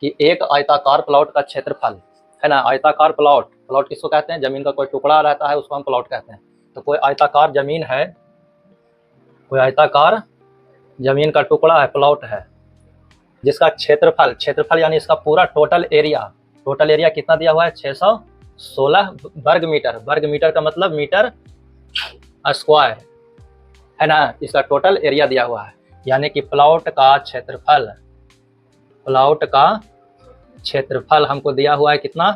कि एक आयताकार प्लॉट का क्षेत्रफल, है ना, आयताकार प्लॉट, प्लॉट किसको कहते हैं, जमीन का कोई टुकड़ा रहता है उसको हम प्लॉट कहते हैं। तो कोई आयताकार जमीन है, कोई आयताकार जमीन का टुकड़ा है, प्लॉट है, जिसका क्षेत्रफल, क्षेत्रफल यानी इसका पूरा टोटल एरिया, टोटल एरिया कितना दिया हुआ है, 616 वर्ग मीटर। वर्ग मीटर का मतलब मीटर स्क्वायर, है ना, इसका टोटल एरिया दिया हुआ है। यानी कि प्लॉट का क्षेत्रफल, प्लॉट का क्षेत्रफल हमको दिया हुआ है कितना,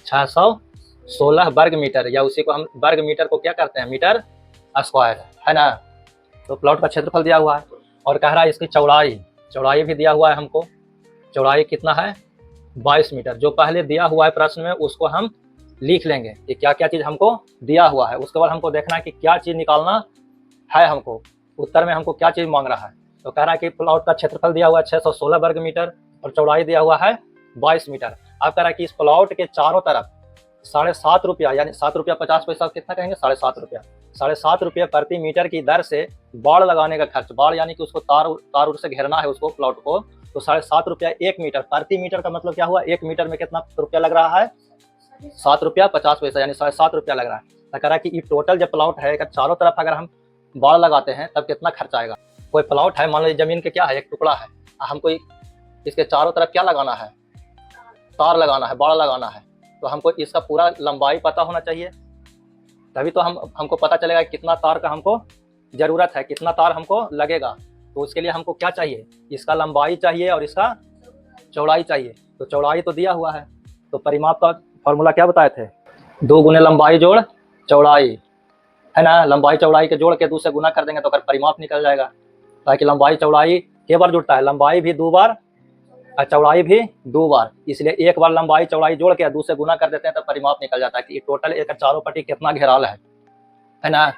616 वर्ग मीटर, या उसी को हम वर्ग मीटर को क्या करते हैं, मीटर स्क्वायर, है ना। तो प्लॉट का क्षेत्रफल दिया हुआ है और कह रहा है इसकी चौड़ाई, चौड़ाई भी दिया हुआ है हमको। चौड़ाई कितना है, 22 मीटर। जो पहले दिया हुआ है प्रश्न में उसको हम लिख लेंगे कि क्या क्या चीज़ हमको दिया हुआ है, उसके बाद हमको देखना है कि क्या चीज़ निकालना है हमको, उत्तर में हमको क्या चीज़ मांग रहा है। तो कह रहा है कि प्लॉट का क्षेत्रफल दिया हुआ है 616 वर्ग मीटर और चौड़ाई दिया हुआ है 22 मीटर। अब कह रहा है कि इस प्लॉट के चारों तरफ 7.5 रुपया, यानी 7 रुपया 50 पैसा, कितना कहेंगे, 7.5 रुपया, 7.5 रुपये प्रति मीटर की दर से बाड़ लगाने का खर्च, बाड़ यानी कि उसको तार से घेरना है उसको, प्लॉट को, तो 7.5 रुपया 1 मीटर, प्रति मीटर का मतलब क्या हुआ, 1 मीटर में कितना रुपया लग रहा है, 7 रुपया 50 पैसा, यानी 7.5 रुपया लग रहा है। तो कह रहा है कि ये टोटल जब प्लॉट है चारों तरफ अगर हम बाड़ लगाते हैं तब कितना खर्च आएगा। कोई प्लॉट है, मान लीजिए जमीन के क्या है, एक टुकड़ा है, हमको इसके चारों तरफ क्या लगाना है, तार लगाना है, बाड़ लगाना है, तो हमको इसका पूरा लंबाई पता होना चाहिए, तभी तो हमको पता चलेगा कितना तार का हमको ज़रूरत है, कितना तार हमको लगेगा। तो उसके लिए हमको क्या चाहिए, इसका लंबाई चाहिए और इसका चौड़ाई चाहिए। तो चौड़ाई तो दिया हुआ है, तो परिमाप का फॉर्मूला क्या बताए थे, 2 गुने लंबाई जोड़ चौड़ाई, है ना। लंबाई चौड़ाई के जोड़ के 2 से गुना कर देंगे तो अगर परिमाप निकल जाएगा, ताकि लंबाई चौड़ाई के बार जुड़ता है, लंबाई भी 2 बार और चौड़ाई भी 2 बार, इसलिए एक बार लंबाई चौड़ाई जोड़ के 2 से गुना कर देते हैं तो परिमाप निकल जाता है कि टोटल एक चारों पट्टी कितना घेराल है ना।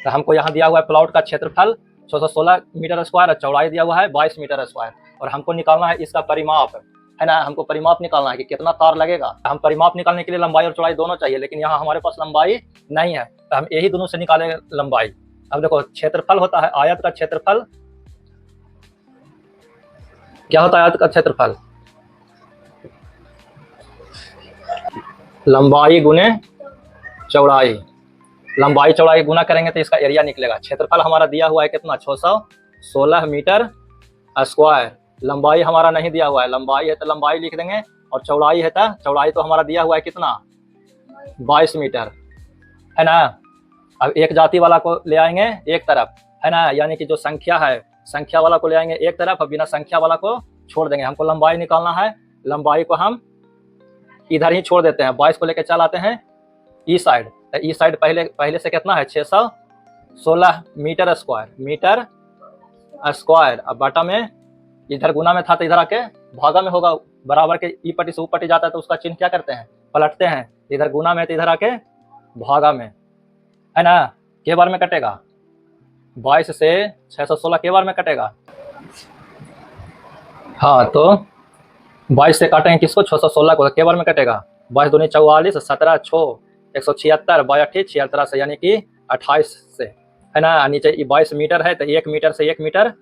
तो हमको यहाँ दिया हुआ है प्लॉट का क्षेत्रफल 616 मीटर स्क्वायर और चौड़ाई दिया हुआ है 22 मीटर स्क्वायर, और हमको निकालना है इसका परिमाप, है ना, हमको परिमाप निकालना है कि कितना तार लगेगा। हम परिमाप निकालने के लिए लंबाई और चौड़ाई दोनों चाहिए, लेकिन यहाँ हमारे पास लंबाई नहीं है, तो हम यही दोनों से निकालेंगे लंबाई। अब देखो क्षेत्रफल होता है, आयत का क्षेत्रफल क्या होता है, आयत का क्षेत्रफल लंबाई गुने चौड़ाई, लंबाई चौड़ाई गुना करेंगे तो इसका एरिया निकलेगा। क्षेत्रफल हमारा दिया हुआ है कितना, 616 मीटर स्क्वायर, लंबाई हमारा नहीं दिया हुआ है, लंबाई है तो लंबाई लिख देंगे, और चौड़ाई है तो चौड़ाई तो हमारा दिया हुआ है कितना, 22 मीटर, है ना। अब एक जाति वाला को ले आएंगे एक तरफ, है ना, यानी कि जो संख्या है, संख्या वाला को ले आएंगे एक तरफ और बिना संख्या वाला को छोड़ देंगे। हमको लंबाई निकालना है, लंबाई को हम इधर ही छोड़ देते हैं, 22 को लेकर चल आते हैं ई साइड, तो ई साइड पहले से कितना है, 616 मीटर स्क्वायर, मीटर स्क्वायर। अब बाटा में इधर गुना में था तो इधर आके भागा में होगा, बराबर के ई पट्टी से ऊ पट्टी जाता है तो उसका चिन्ह क्या करते हैं, पलटते हैं, इधर गुना में तो इधर आके भागा में, है ना। के बार में कटेगा, 22 से 616 के बार में कटेगा, हाँ, तो 22 से काटेंगे किसको, 616 को, के बार में कटेगा, 22 दूनी 44, 17 6 176, 22 76 से, यानी कि 28 से, है ना। नीचे 22 मीटर है तो 1 मीटर से 1 मीटर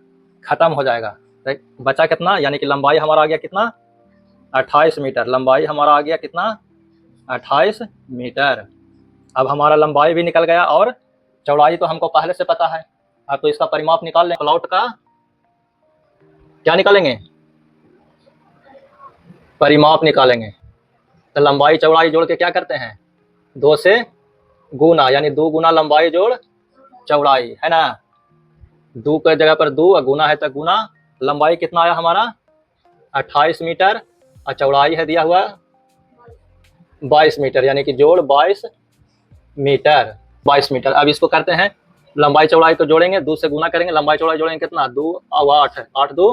खत्म हो जाएगा, तो बचा कितना, यानी कि लंबाई हमारा आ गया कितना, 28 मीटर, लंबाई हमारा आ गया कितना, 28 मीटर। अब हमारा लंबाई भी निकल गया और चौड़ाई तो हमको पहले से पता है। अब तो इसका परिमाप निकाल लें, प्लॉट का क्या निकालेंगे, परिमाप निकालेंगे। तो लंबाई चौड़ाई जोड़ के क्या करते हैं, 2 से गुना, यानी 2 गुना लंबाई जोड़ चौड़ाई, है ना। 2 की जगह पर 2 और गुना है तो गुना, लंबाई कितना आया हमारा 28 मीटर और चौड़ाई है दिया हुआ 22 मीटर, यानी कि जोड़ 22 मीटर, 22 मीटर। अब इसको करते हैं, लंबाई चौड़ाई तो जोड़ेंगे, 2 से गुना करेंगे, लंबाई चौड़ाई जोड़ेंगे कितना, 2 और 8, 8 2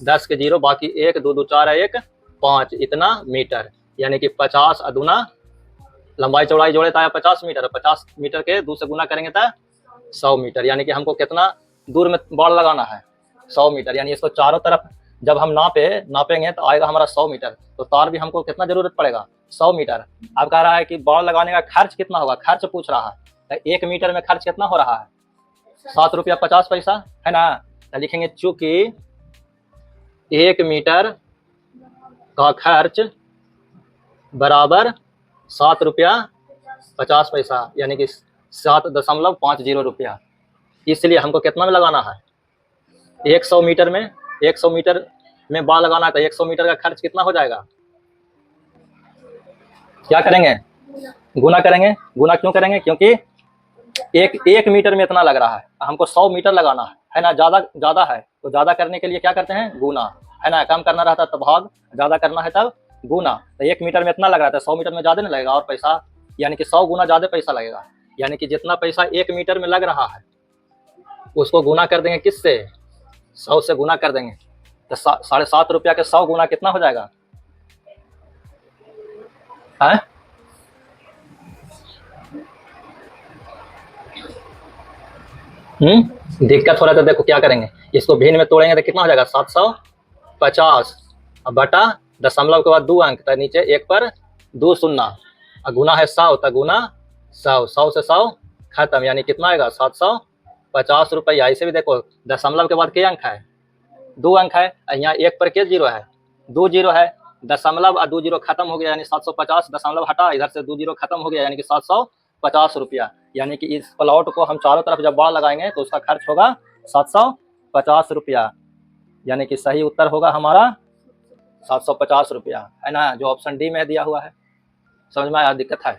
10 के 0, बाकी 1 2 2 4 1 5, इतना मीटर, यानी कि 50 अदुना लंबाई चौड़ाई जोड़े था 50 मीटर, 50 मीटर के 2 से गुना करेंगे तो 100 मीटर, यानी कि हमको कितना दूर में बाड़ लगाना है, 100 मीटर। यानी इसको चारों तरफ जब हम नापेंगे तो आएगा हमारा 100 मीटर, तो तार भी हमको कितना जरूरत पड़ेगा, 100 मीटर। अब कह रहा है कि बाड़ लगाने का खर्च कितना होगा, खर्च पूछ रहा है, तो 1 मीटर में खर्च कितना हो रहा है, 7 रुपया 50 पैसा, है ना। तो लिखेंगे चूंकि 1 मीटर का खर्च बराबर 7 रुपया 50 पैसा, यानी कि 7.50 रुपया। इसलिए हमको कितना में लगाना है, 100 मीटर में, 100 मीटर में बाड़ लगाना है, तो 100 मीटर का खर्च कितना हो जाएगा, क्या करेंगे, गुना करेंगे। गुना क्यों करेंगे, क्योंकि एक मीटर में इतना लग रहा है, हमको 100 मीटर लगाना है ना, ज्यादा है, तो ज्यादा करने के लिए क्या करते हैं, गुना, है ना। कम करना रहता है तो भाग, ज्यादा करना है तब गुना। तो 1 मीटर में इतना लग रहा था, 100 मीटर में ज्यादा नहीं लगेगा और पैसा, यानी कि 100 गुना ज्यादा पैसा लगेगा। यानी कि जितना पैसा 1 मीटर में लग रहा है उसको गुना कर देंगे किससे, 100 से गुना कर देंगे, तो 7.5 रुपया के 100 गुना कितना हो जाएगा है? दिक्कत हो रहा है तो देखो क्या करेंगे, इसको भिन्न में तोड़ेंगे तो कितना हो जाएगा, 750 बटा दशमलव के बाद 2 अंक, तो नीचे 1 पर 2 शून्य, गुना है 100, तो गुना 100, 100 से 100 खत्म, यानी कितना आएगा 750 रुपया। इसे भी देखो दशमलव के बाद के अंक है, 2 अंक है, यहाँ 1 पर के जीरो है, 2 जीरो है, दशमलव और 2 जीरो खत्म हो गया, यानी 750, दशमलव हटा, इधर से 2 जीरो खत्म हो गया, यानी कि 750 रुपया। यानी कि इस प्लॉट को हम चारों तरफ जब बाड़ लगाएंगे तो उसका खर्च होगा 750 रुपया, यानी कि सही उत्तर होगा हमारा 750 रुपया, है ना, जो ऑप्शन डी में दिया हुआ है। समझ में आया, दिक्कत है।